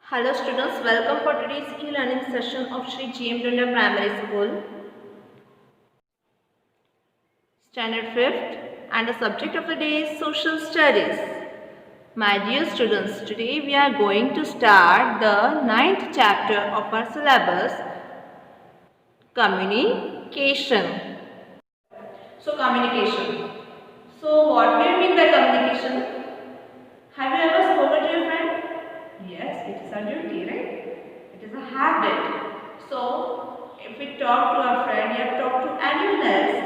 Hello students, welcome for today's e-learning session of Shri G.M. Dunda Primary School, Standard 5th, and the subject of the day is Social Studies. My dear students, today we are going to start the 9th chapter of our syllabus, Communication. So communication. So what do you mean by communication? Have you ever spoken to your friend? Yes, it is a duty, right? It is a habit. So, if we talk to our friend or talk to anyone else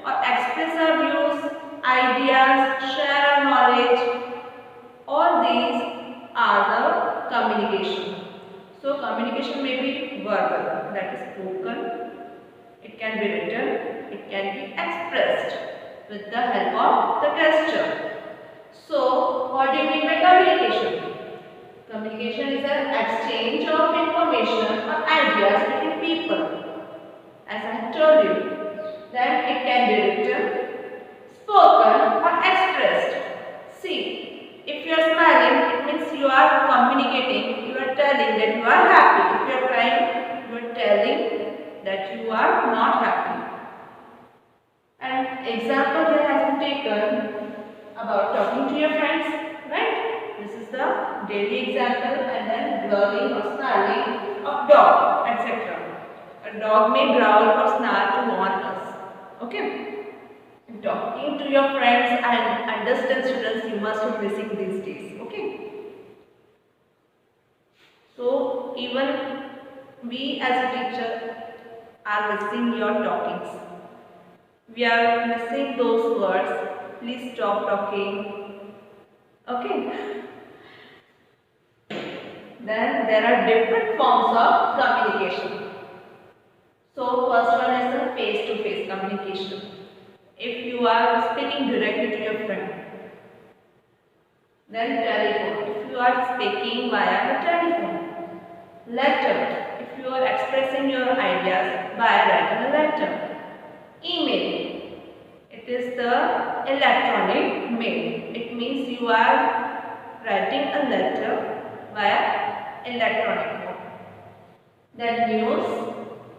or express our views, ideas, share our knowledge, all these are the communication. So, communication may be verbal, that is spoken. It can be written, it can be expressed with the help of the gesture. So, what do you mean by communication? Communication is an exchange of information or ideas between people. As I have told you, then it can be written, spoken or expressed. See, if you are smiling, it means you are communicating, you are telling that you are happy. If you are crying, you are telling that you are not happy. An example that has been taken about talking to your friends, right? This is the daily example, and then growling or snarling of dog, etc. A dog may growl or snarl to warn us. Okay? Talking to your friends and understand students, you must be missing these days. Okay? So even we as a teacher are missing your talkings. We are missing those words. Please stop talking. Okay? Then there are different forms of communication. So first one is the face-to-face communication. If you are speaking directly to your friend. Then telephone. If you are speaking via the telephone. Letter. If you are expressing your ideas by writing a letter. Email. It is the electronic mail. It means you are writing a letter via electronic mode. Then news,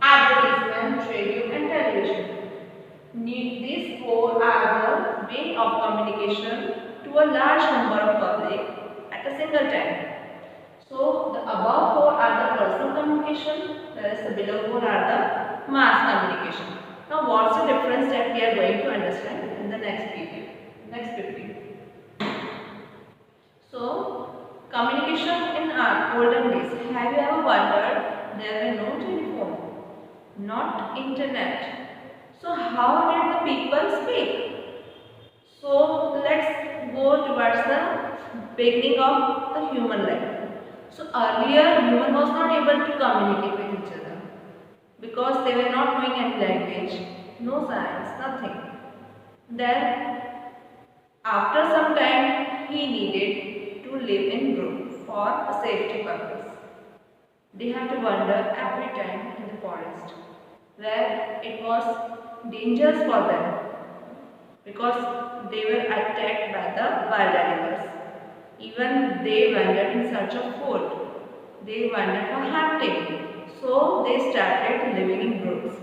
advertisement, radio and television. These four are the way of communication to a large number of public at a single time. So the above four are the personal communication, whereas the below four are the mass communication. Now what's the difference that we are going to understand in the next period, next 50. So communication in our olden days, have you ever wondered there were no telephone, not internet. So how did the people speak? So let's go towards the beginning of the human life. So earlier human was not able to communicate with each other because they were not knowing any language, no science, nothing. Then after some time he needed to live in group for a safety purpose. They had to wander every time in the forest where it was dangerous for them because they were attacked by the wild animals. Even they wandered in search of food. They wandered for hunting. So they started living in groups.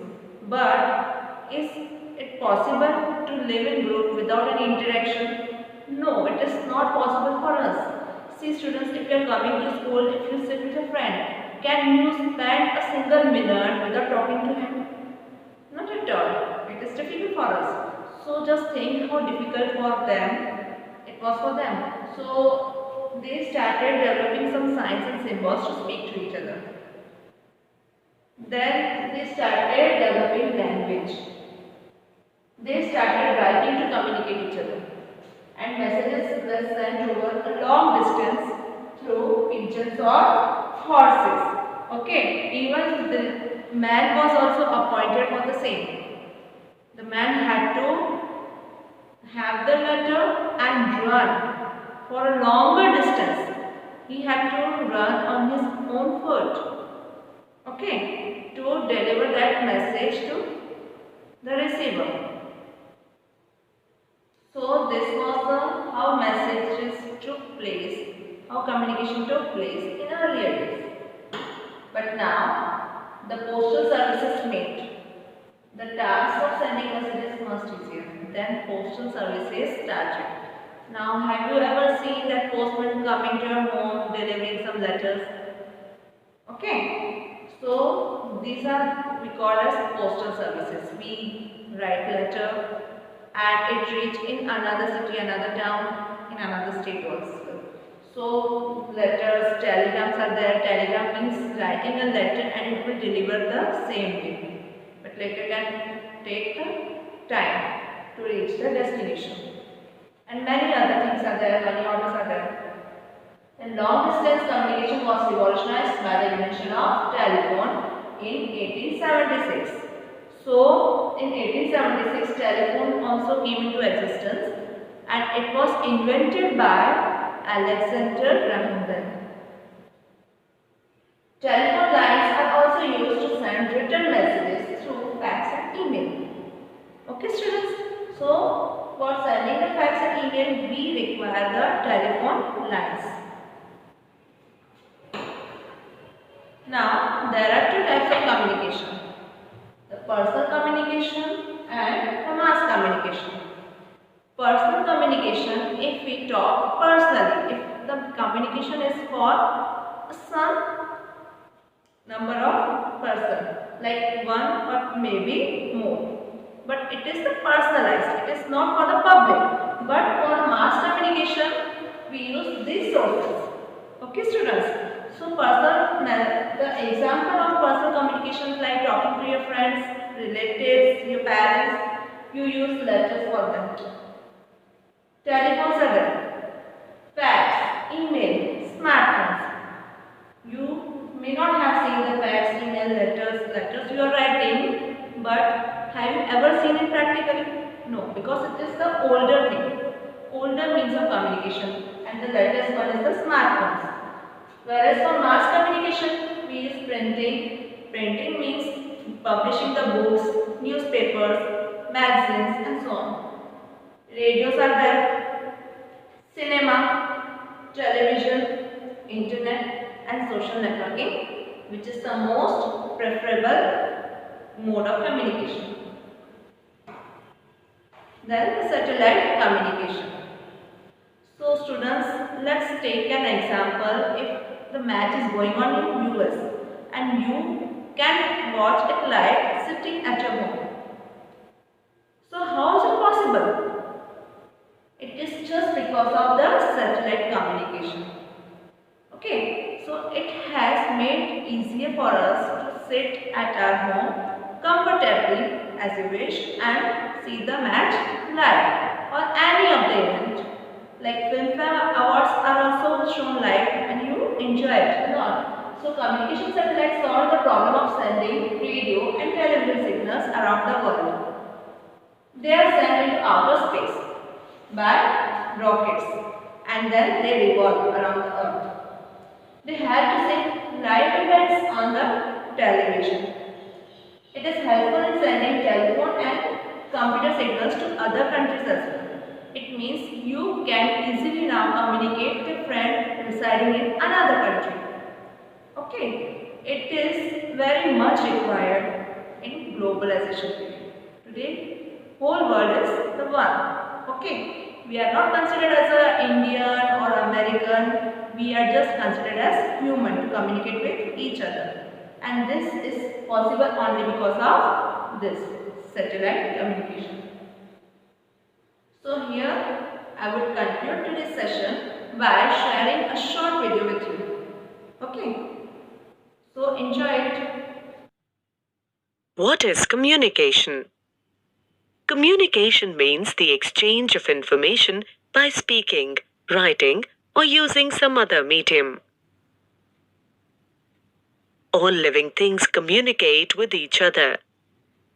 But is it possible to live in group without any interaction? No, it is not possible for us. See students, if you are coming to school, if you sit with a friend, can you spend a single minute without talking to him? Not at all. It is difficult for us. So just think how difficult for them it was for them. So they started developing some signs and symbols to speak to each other. Then they started developing language. They started writing to communicate each other. And messages were sent over a long distance through pigeons or horses. Okay, even the man was also appointed for the same. The man had to have the letter and run for a longer distance. He had to run on his own foot. Okay, to deliver that message to the receiver. So this was the how messages took place how communication took place in earlier days. But now, the postal services made the task of sending messages much easier. Then postal services started. Now, have you ever seen that postman coming to your home delivering some letters? Okay. So, these are we call as postal services. We write letter and it reach in another city, another town, in another state also. So, letters, telegrams are there. Telegram means writing a letter and it will deliver the same day. But letter can take the time to reach the destination. And many other things are there, money orders are there. And long distance communication was revolutionized by the invention of telephone in 1876. So, in 1876, telephone also came into existence and it was invented by Alexander Graham Bell. Telephone lines are also used to send written messages through fax and email. Okay, students? So, for sending the fax and email, we require the telephone lines. Now, there are two types of communication. The personal communication and the mass communication. Personal communication, if we talk personally, if the communication is for some number of person, like one or maybe more. But it is the personalized, it is not for the public. But for mass communication, we use these sources. Okay, students? So, the example of personal communication like talking to your friends, relatives, your parents, you use letters for them. Telephones are there, fax, email, smartphones. You may not have seen the fax, email, letters you are writing, but have you ever seen it practically? No, because it is the older thing, older means of communication, and the latest one is the smartphones. Whereas for mass communication, we use printing. Printing means publishing the books, newspapers, magazines, and so on. Radios are there, cinema, television, internet and social networking, which is the most preferable mode of communication. Then the satellite communication. So students, let's take an example. If the match is going on in US and you can watch it live sitting at your home. So how is it possible? It is just because of the satellite communication. Okay, so it has made easier for us to sit at our home comfortably as you wish and see the match live or any of the event. Like Filmfare awards are also shown live and you enjoy it a lot. So communication satellites solve the problem of sending radio and television signals around the world. They are sent into outer space by rockets and then they revolve around the earth. They have to see live events on the television. It is helpful in sending telephone and computer signals to other countries as well. It means you can easily now communicate with a friend residing in another country. Okay, it is very much required in globalization period. Today, whole world is the one. Okay, we are not considered as an Indian or American. We are just considered as human to communicate with each other. And this is possible only because of this satellite communication. So here I would conclude today's session by sharing a short video with you. Okay. So enjoy it. What is communication? Communication means the exchange of information by speaking, writing, or using some other medium. All living things communicate with each other.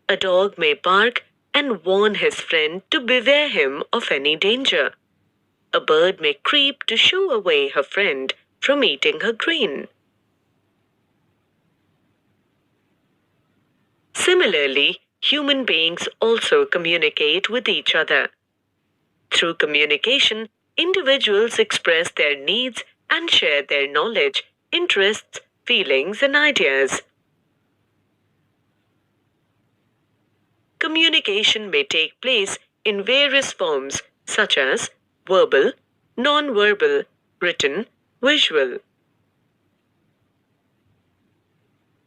A dog may bark and warn his friend to beware him of any danger. A bird may creep to shoo away her friend from eating her grain. Similarly, human beings also communicate with each other. Through communication, individuals express their needs and share their knowledge, interests, feelings, and ideas. Communication may take place in various forms such as verbal, non-verbal, written, visual.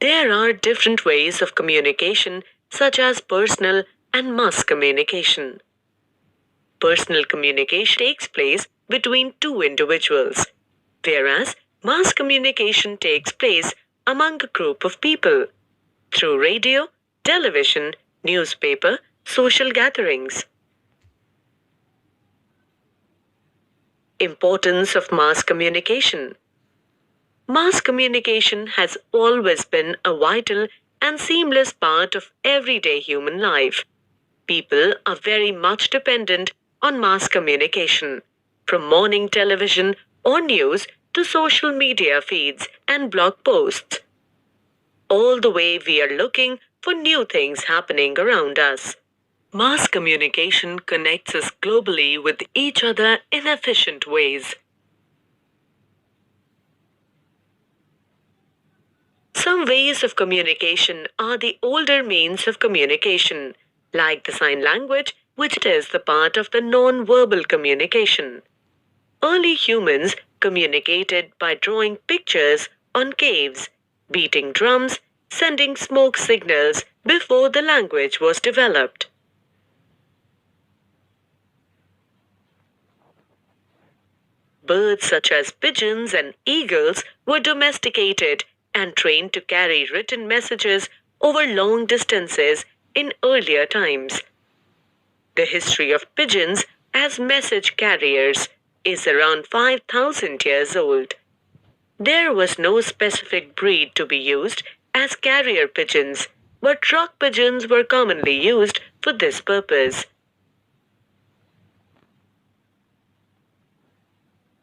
There are different ways of communication such as personal and mass communication. Personal communication takes place between two individuals, whereas mass communication takes place among a group of people through radio, television, newspaper, social gatherings. Importance of mass communication. Mass communication has always been a vital and seamless part of everyday human life. People are very much dependent on mass communication, from morning television or news to social media feeds and blog posts. All the way we are looking for new things happening around us. Mass communication connects us globally with each other in efficient ways. Some ways of communication are the older means of communication, like the sign language, which is the part of the non-verbal communication. Early humans communicated by drawing pictures on caves, beating drums, sending smoke signals before the language was developed. Birds such as pigeons and eagles were domesticated and trained to carry written messages over long distances in earlier times. The history of pigeons as message carriers is around 5,000 years old. There was no specific breed to be used as carrier pigeons, but rock pigeons were commonly used for this purpose.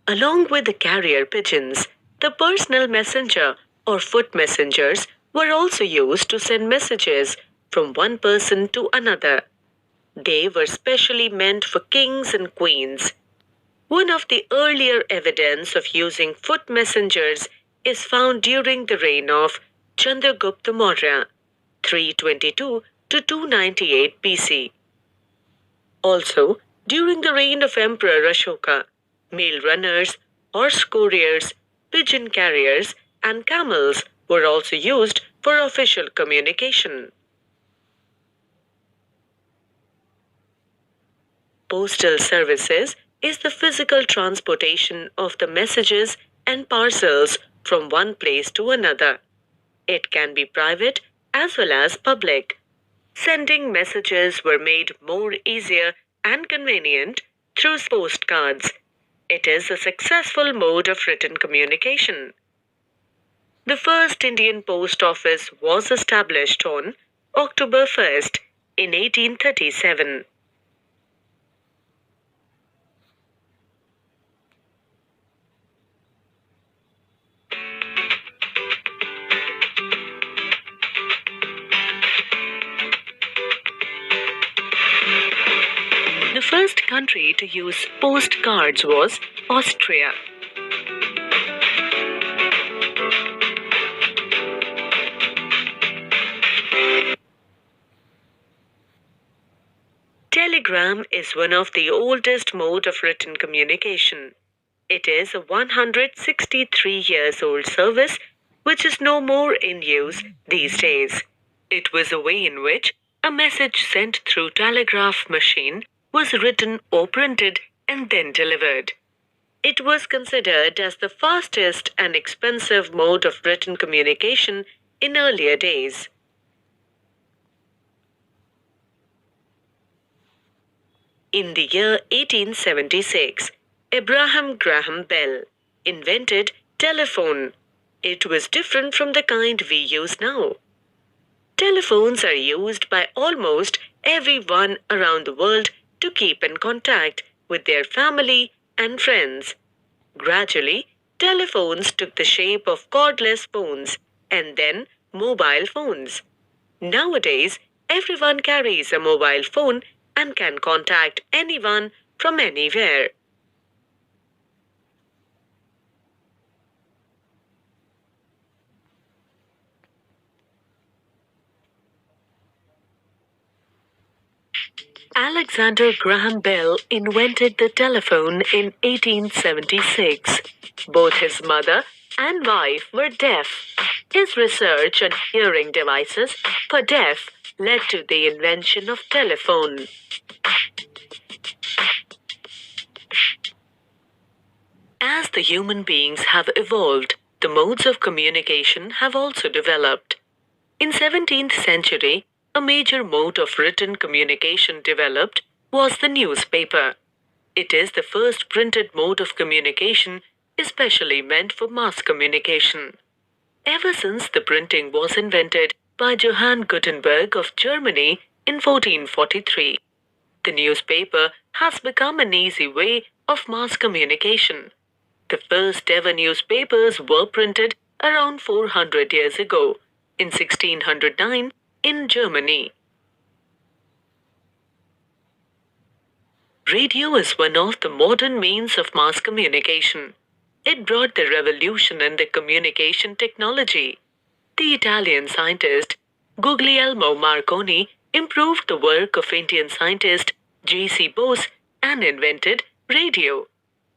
Along with the carrier pigeons, the personal messenger or foot messengers were also used to send messages from one person to another. They were specially meant for kings and queens. One of the earlier evidence of using foot messengers is found during the reign of Chandragupta Maurya, 322 to 298 BC. Also, during the reign of Emperor Ashoka, mail runners, horse couriers, pigeon carriers, and camels were also used for official communication. Postal services is the physical transportation of the messages and parcels from one place to another. It can be private as well as public. Sending messages were made more easier and convenient through postcards. It is a successful mode of written communication. The first Indian post office was established on October 1st in 1837. The first country to use postcards was Austria. Telegram is one of the oldest mode of written communication. It is a 163 years old service which is no more in use these days. It was a way in which a message sent through telegraph machine was written or printed and then delivered. It was considered as the fastest and expensive mode of written communication in earlier days. In the year 1876, Abraham Graham Bell invented telephone. It was different from the kind we use now. Telephones are used by almost everyone around the world to keep in contact with their family and friends. Gradually, telephones took the shape of cordless phones and then mobile phones. Nowadays, everyone carries a mobile phone and can contact anyone from anywhere. Alexander Graham Bell invented the telephone in 1876. Both his mother and wife were deaf. His research on hearing devices for deaf led to the invention of telephone. As the human beings have evolved, the modes of communication have also developed. In 17th century, a major mode of written communication developed was the newspaper. It is the first printed mode of communication especially meant for mass communication. Ever since the printing was invented by Johann Gutenberg of Germany in 1443, the newspaper has become an easy way of mass communication. The first ever newspapers were printed around 400 years ago, in 1609, in Germany. Radio is one of the modern means of mass communication. It brought the revolution in the communication technology. The Italian scientist Guglielmo Marconi improved the work of Indian scientist J.C. Bose and invented radio.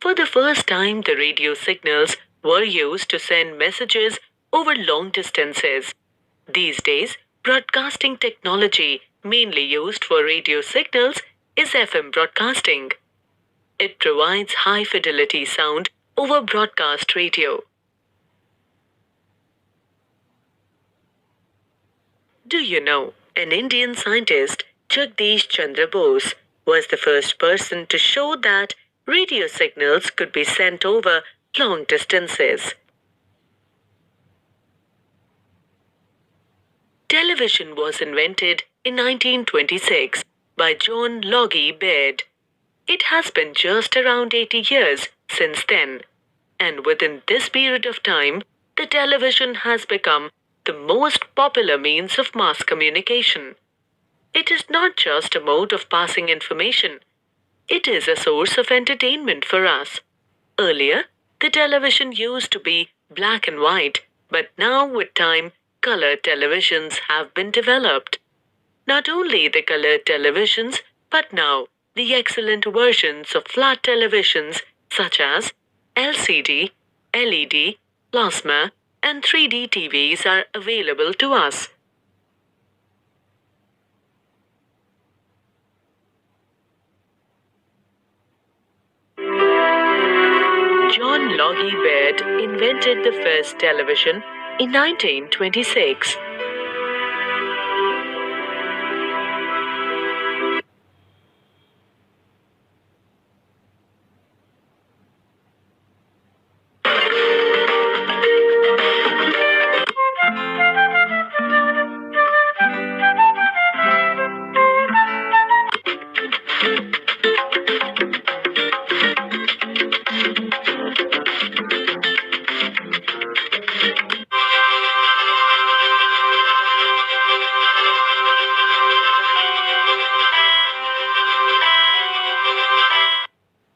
For the first time, the radio signals were used to send messages over long distances. These days, broadcasting technology mainly used for radio signals is FM broadcasting. It provides high fidelity sound over broadcast radio. Do you know, an Indian scientist, Jagdish Chandra Bose, was the first person to show that radio signals could be sent over long distances. Television was invented in 1926 by John Logie Baird. It has been just around 80 years since then, and within this period of time, the television has become the most popular means of mass communication. It is not just a mode of passing information, it is a source of entertainment for us. Earlier, the television used to be black and white, but now with time, color televisions have been developed. Not only the color televisions, but now the excellent versions of flat televisions such as LCD, LED, plasma, and 3D TVs are available to us. John Logie Baird invented the first television in 1926.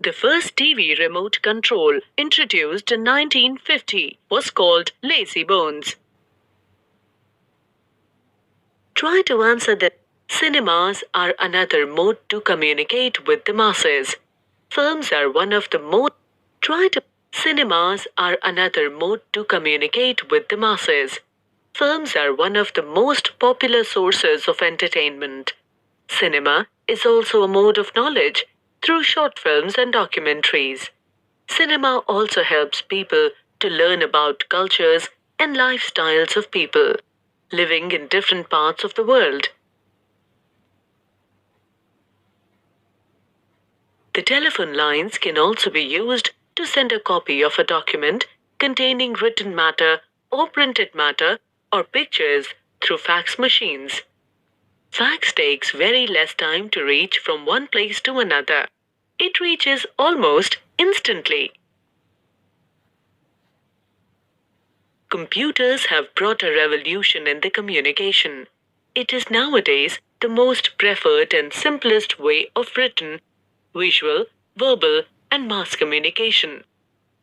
The first TV remote control introduced in 1950 was called Lazy Bones. Try to answer that. Cinemas are another mode to communicate with the masses. Films are one of the most. Cinemas are another mode to communicate with the masses. Films are one of the most popular sources of entertainment. Cinema is also a mode of knowledge through short films and documentaries. Cinema also helps people to learn about cultures and lifestyles of people living in different parts of the world. The telephone lines can also be used to send a copy of a document containing written matter or printed matter or pictures through fax machines. Fax takes very less time to reach from one place to another. It reaches almost instantly. Computers have brought a revolution in the communication. It is nowadays the most preferred and simplest way of written, visual, verbal, and mass communication.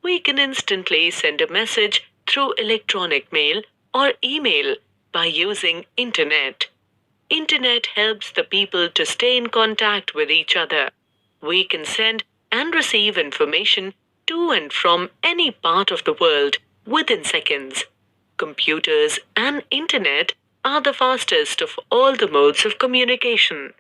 We can instantly send a message through electronic mail or email by using internet. Internet helps the people to stay in contact with each other. We can send and receive information to and from any part of the world within seconds. Computers and internet are the fastest of all the modes of communication.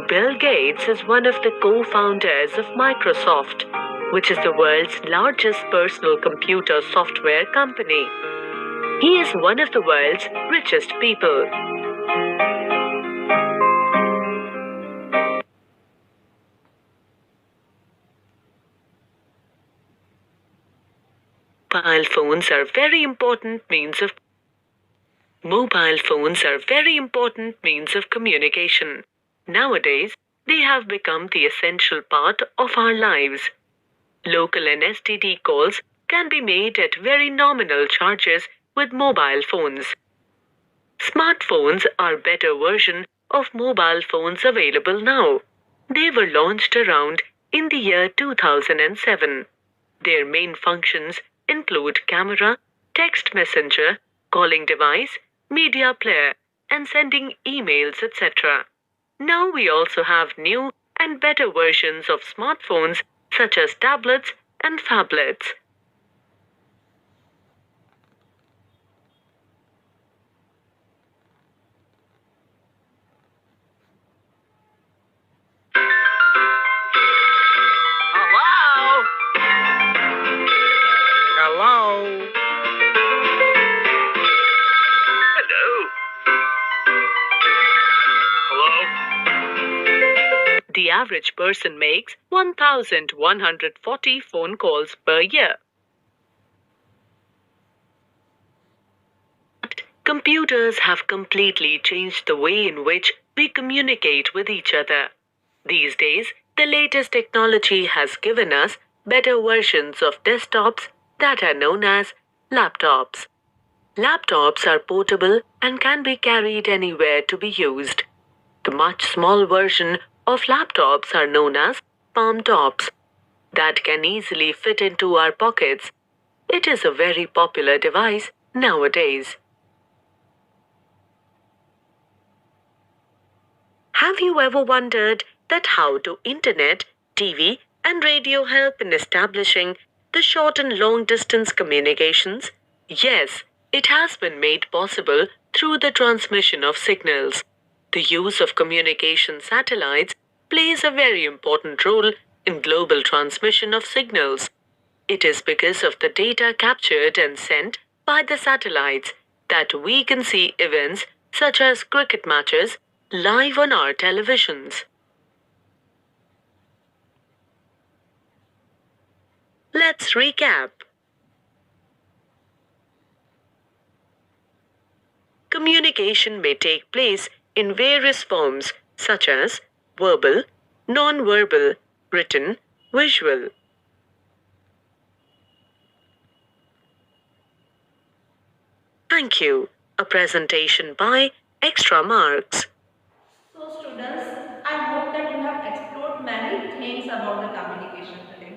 Bill Gates is one of the co-founders of Microsoft, which is the world's largest personal computer software company. He is one of the world's richest people. Mobile phones are very important means of Mobile phones are very important means of communication. Nowadays, they have become the essential part of our lives. Local and STD calls can be made at very nominal charges with mobile phones. Smartphones are better version of mobile phones available now. They were launched around in the year 2007. Their main functions include camera, text messenger, calling device, media player, and sending emails, etc. Now we also have new and better versions of smartphones such as tablets and phablets. Hello? Hello? Hello? Hello? The average person makes 1,140 phone calls per year. Computers have completely changed the way in which we communicate with each other. These days, the latest technology has given us better versions of desktops that are known as laptops. Laptops are portable and can be carried anywhere to be used. The much small version of laptops are known as palm tops that can easily fit into our pockets. It is a very popular device nowadays. Have you ever wondered that how do internet, TV, and radio help in establishing the short and long distance communications? Yes, it has been made possible through the transmission of signals. The use of communication satellites plays a very important role in global transmission of signals. It is because of the data captured and sent by the satellites that we can see events such as cricket matches live on our televisions. Let's recap. Communication may take place in various forms such as verbal, non-verbal, written, visual. Thank you. A presentation by Extra Marks. So students, I hope that you have explored many things about the communication today.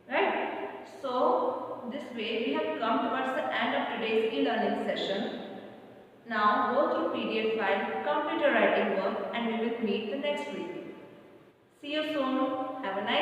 Right? So this way we have come towards the end of today's e-learning session. Now go through PDF file, complete your writing work, and we will meet the next week. See you soon. Have a nice